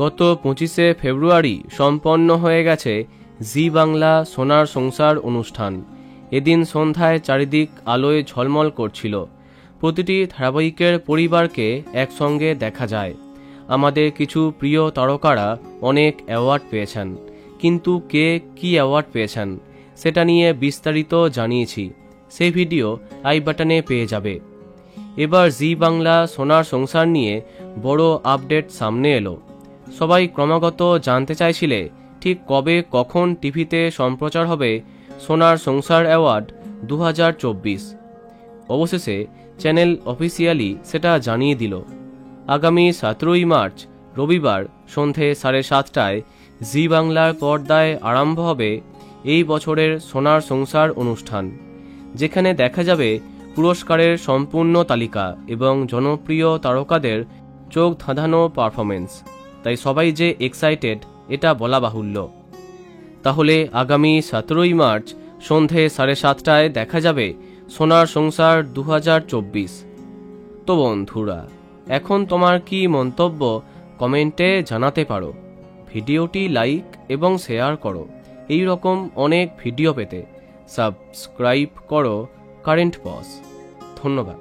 গত 25শে ফেব্রুয়ারি সম্পন্ন হয়ে গেছে জি বাংলা সোনার সংসার অনুষ্ঠান। এদিন সন্ধ্যায় চারিদিক আলোয় ঝলমল করছিল। প্রতিটি ধারাবাহিকের পরিবারকে একসঙ্গে দেখা যায়। আমাদের কিছু প্রিয় তারকারা অনেক অ্যাওয়ার্ড পেয়েছেন, কিন্তু কে কী অ্যাওয়ার্ড পেয়েছেন সেটা নিয়ে বিস্তারিত জানিয়েছি। সেই ভিডিও আই বাটনে পেয়ে যাবে। এবার জি বাংলা সোনার সংসার নিয়ে বড় আপডেট সামনে এলো। সবাই ক্রমাগত জানতে চাইছিলে ঠিক কবে কখন টিভিতে সম্প্রচার হবে সোনার সংসার অ্যাওয়ার্ড 2024। অবশেষে চ্যানেল অফিসিয়ালি সেটা জানিয়ে দিল। আগামী 17ই মার্চ রবিবার সন্ধে 7:30টায় জি বাংলার পর্দায় আরম্ভ হবে এই বছরের সোনার সংসার অনুষ্ঠান, যেখানে দেখা যাবে পুরস্কারের সম্পূর্ণ তালিকা এবং জনপ্রিয় তারকাদের চোখ ধাঁধানো পারফরমেন্স। তাই সবাই যে এক্সাইটেড এটা বলা বাহুল্য। তাহলে আগামী 17ই মার্চ সন্ধে 7:30টায় দেখা যাবে সোনার সংসার 2024। তো বন্ধুরা, এখন তোমার কি মন্তব্য কমেন্টে জানাতে পারো। ভিডিওটি লাইক এবং শেয়ার করো। এই রকম অনেক ভিডিও পেতে সাবস্ক্রাইব করো কারেন্ট পজ। ধন্যবাদ।